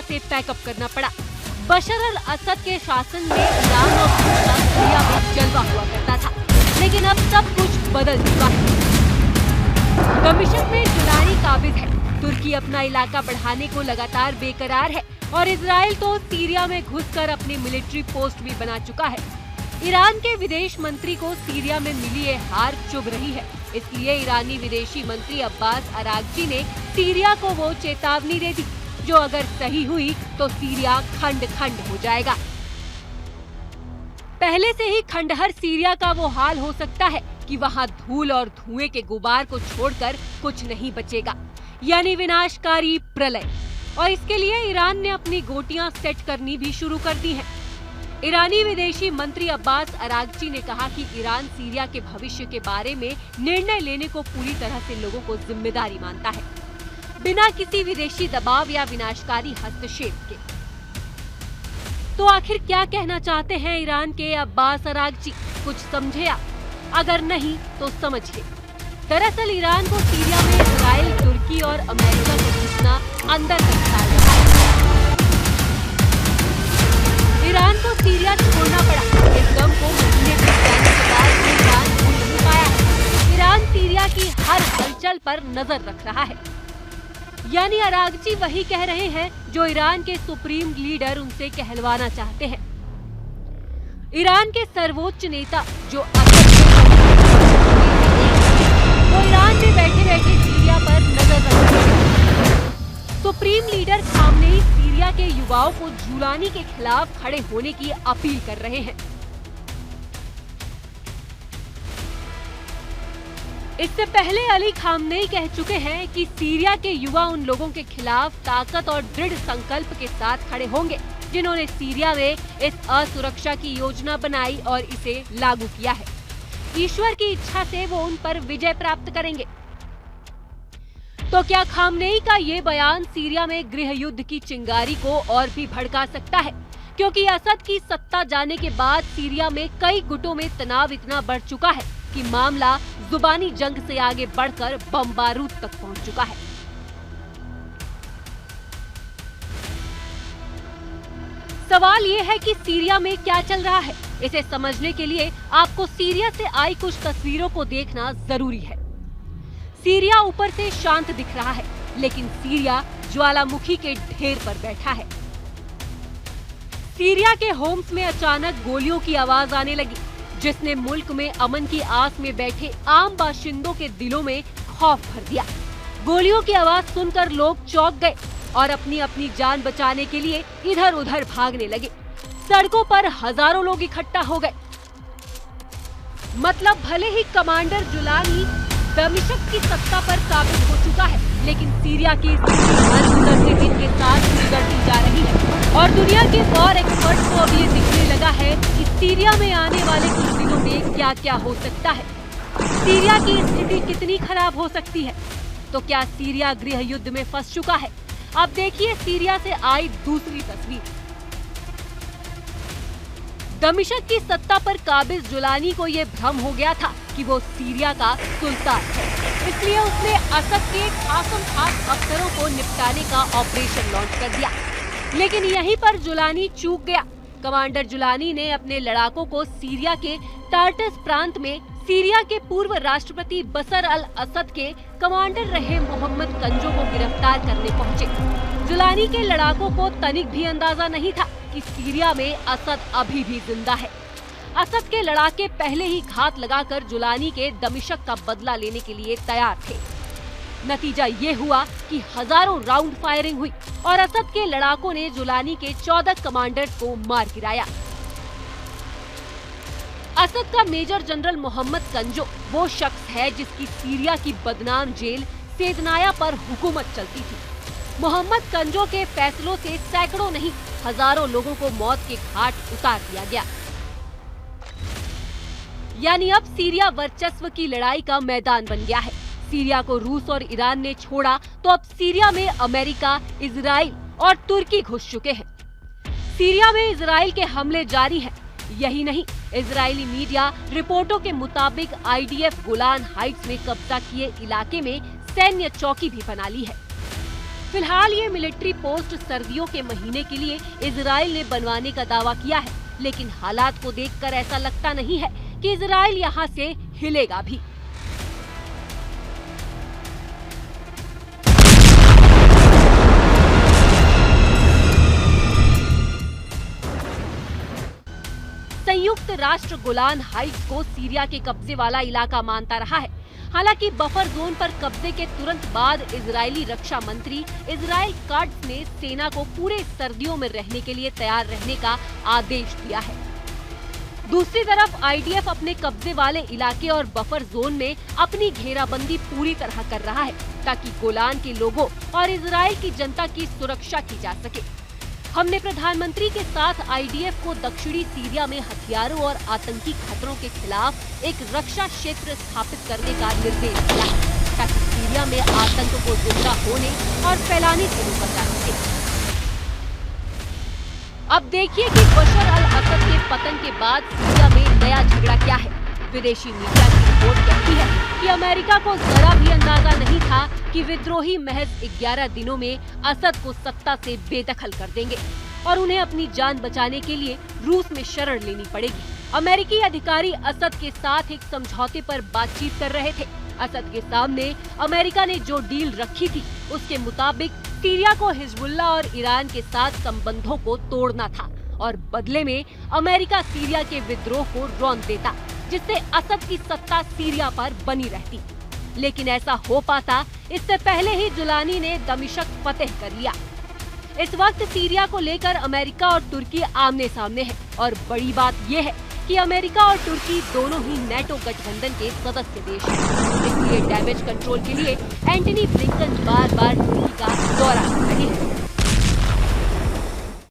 Syria से pack up करना पड़ा। बशर अल असद के शासन में ईरान और रूस का सीरिया में जलवा हुआ करता था, लेकिन अब सब कुछ बदल चुका है। दमिश्क में जुलानी काबिज है। तुर्की अपना इलाका बढ़ाने को लगातार बेकरार है और इजराइल तो सीरिया में घुसकर अपनी मिलिट्री पोस्ट भी बना चुका है। ईरान के विदेश मंत्री को सीरिया में मिली ये हार चुभ रही है, इसलिए ईरानी विदेशी मंत्री अब्बास अरागची ने सीरिया को वो चेतावनी दे दी, जो अगर सही हुई तो सीरिया खंड खंड हो जाएगा। पहले से ही खंडहर सीरिया का वो हाल हो सकता है कि वहाँ धूल और धुएं के गुबार को छोड़कर कुछ नहीं बचेगा, यानी विनाशकारी प्रलय। और इसके लिए ईरान ने अपनी गोटियां सेट करनी भी शुरू कर दी हैं। ईरानी विदेशी मंत्री अब्बास अरागची ने कहा कि ईरान सीरिया के भविष्य के बारे में निर्णय लेने को पूरी तरह से लोगों को जिम्मेदारी मानता है, बिना किसी विदेशी दबाव या विनाशकारी हस्तक्षेप के। तो आखिर क्या कहना चाहते हैं ईरान के अब्बास अरागची? कुछ समझे आप? अगर नहीं तो समझिए। दरअसल ईरान को सीरिया में इजराइल, तुर्की और अमेरिका से घुसना अंदर तक डाल रहा है। ईरान को सीरिया छोड़ना पड़ा। इस गम को महीने बीत जाने के बाद भी ईरान भूल नहीं पाया है। ईरान सीरिया की हर हलचल पर नजर रख रहा है। यानी अरागची वही कह रहे हैं जो ईरान के सुप्रीम लीडर उनसे कहलवाना चाहते हैं। ईरान के सर्वोच्च नेता जो वो ईरान में बैठे बैठे सीरिया पर नजर रख रहे हैं। सुप्रीम लीडर खामनेई सीरिया के युवाओं को जुलानी के खिलाफ खड़े होने की अपील कर रहे हैं। इससे पहले अली खामनेई कह चुके हैं कि सीरिया के युवा उन लोगों के खिलाफ ताकत और दृढ़ संकल्प के साथ खड़े होंगे जिन्होंने सीरिया में इस असुरक्षा की योजना बनाई और इसे लागू किया है। ईश्वर की इच्छा से वो उन पर विजय प्राप्त करेंगे। तो क्या खामनेई का ये बयान सीरिया में गृह युद्ध की चिंगारी को और भी भड़का सकता है? क्योंकि असद की सत्ता जाने के बाद सीरिया में कई गुटों में तनाव इतना बढ़ चुका है कि मामला जुबानी जंग से आगे बढ़कर बम बारूद तक पहुंच चुका है। सवाल ये है कि सीरिया में क्या चल रहा है। इसे समझने के लिए आपको सीरिया से आई कुछ तस्वीरों को देखना जरूरी है। सीरिया ऊपर से शांत दिख रहा है, लेकिन सीरिया ज्वालामुखी के ढेर पर बैठा है। सीरिया के होम्स में अचानक गोलियों की आवाज आने लगी, जिसने मुल्क में अमन की आस में बैठे आम बाशिंदों के दिलों में खौफ भर दिया। गोलियों की आवाज सुनकर लोग चौंक गए और अपनी अपनी जान बचाने के लिए इधर उधर भागने लगे। सड़कों पर हजारों लोग इकट्ठा हो गए। मतलब भले ही कमांडर जुलानी दमिश्क की सत्ता पर काबिज हो चुका है, लेकिन सीरिया की स्थिति हर गुजरते दिन के साथ बिगड़ती जा रही है और दुनिया के वॉर एक्सपर्ट्स को अब ये दिखने लगा है कि सीरिया में आने वाले कुछ दिनों में क्या क्या हो सकता है। सीरिया की स्थिति कितनी खराब हो सकती है। तो क्या सीरिया गृह युद्ध में फंस चुका है? अब देखिए सीरिया से आई दूसरी तस्वीर। दमिश्क की सत्ता पर काबिज जुलानी को ये भ्रम हो गया था कि वो सीरिया का सुल्तान है, इसलिए उसने असद के खासम खास अफसरों को निपटाने का ऑपरेशन लॉन्च कर दिया। लेकिन यहीं पर जुलानी चूक गया। कमांडर जुलानी ने अपने लड़ाकों को सीरिया के टार्टस प्रांत में सीरिया के पूर्व राष्ट्रपति बशर अल असद के कमांडर रहे मोहम्मद कंजो को गिरफ्तार करने पहुंचे। जुलानी के लड़ाकों को तनिक भी अंदाजा नहीं था कि सीरिया में असद अभी भी जिंदा है। असद के लड़ाके पहले ही घात लगाकर जुलानी के दमिश्क का बदला लेने के लिए तैयार थे। नतीजा ये हुआ कि हजारों राउंड फायरिंग हुई और असद के लड़ाकों ने जुलानी के 14 कमांडर्स को मार गिराया। असद का मेजर जनरल मोहम्मद कंजो वो शख्स है जिसकी सीरिया की बदनाम जेल सेदनाया पर हुकूमत चलती थी। मोहम्मद कंजो के फैसलों से सैकड़ों नहीं हजारों लोगों को मौत के घाट उतार दिया गया। यानी अब सीरिया वर्चस्व की लड़ाई का मैदान बन गया है। सीरिया को रूस और ईरान ने छोड़ा तो अब सीरिया में अमेरिका, इजराइल और तुर्की घुस चुके हैं। सीरिया में इजराइल के हमले जारी हैं। यही नहीं, इजरायली मीडिया रिपोर्टों के मुताबिक आईडीएफ गोलान हाइट्स में कब्जा किए इलाके में सैन्य चौकी भी बना ली है। फिलहाल ये मिलिट्री पोस्ट सर्दियों के महीने के लिए इजराइल ने बनवाने का दावा किया है, लेकिन हालात को देखकर ऐसा लगता नहीं है कि इजराइल यहाँ से हिलेगा भी। संयुक्त राष्ट्र गोलान हाइट्स को सीरिया के कब्जे वाला इलाका मानता रहा है। हालांकि बफर जोन पर कब्जे के तुरंत बाद इजरायली रक्षा मंत्री इजराइल काट्ज ने सेना को पूरे सर्दियों में रहने के लिए तैयार रहने का आदेश दिया है। दूसरी तरफ आईडीएफ अपने कब्जे वाले इलाके और बफर जोन में अपनी घेराबंदी पूरी तरह कर रहा है, ताकि गोलान के लोगों और इजराइल की जनता की सुरक्षा की जा सके। हमने प्रधानमंत्री के साथ आईडीएफ को दक्षिणी सीरिया में हथियारों और आतंकी खतरों के खिलाफ एक रक्षा क्षेत्र स्थापित करने का निर्देश दिया है, ताकि सीरिया में आतंक को जिंदा होने और फैलाने से रोका जा सके। अब देखिए कि बशर अल असद के पतन के बाद सीरिया में नया झगड़ा क्या है। विदेशी मीडिया की रिपोर्ट कहती है कि अमेरिका को जरा भी अंदाजा नहीं था कि विद्रोही महज 11 दिनों में असद को सत्ता से बेदखल कर देंगे और उन्हें अपनी जान बचाने के लिए रूस में शरण लेनी पड़ेगी। अमेरिकी अधिकारी असद के साथ एक समझौते पर बातचीत कर रहे थे। असद के सामने अमेरिका ने जो डील रखी थी, उसके मुताबिक सीरिया को हिजबुल्लाह और ईरान के साथ संबंधों को तोड़ना था और बदले में अमेरिका सीरिया के विद्रोह को रौंद देता, जिससे असद की सत्ता सीरिया पर बनी रहती। लेकिन ऐसा हो पाता इससे पहले ही जुलानी ने दमिश्क फतेह कर लिया। इस वक्त सीरिया को लेकर अमेरिका और तुर्की आमने सामने है और बड़ी बात यह है कि अमेरिका और तुर्की दोनों ही नेटो गठबंधन के सदस्य देश हैं। इसलिए डैमेज कंट्रोल के लिए एंटनी ब्लिंकन बार-बार तुर्की का दौरा कर रहे हैं।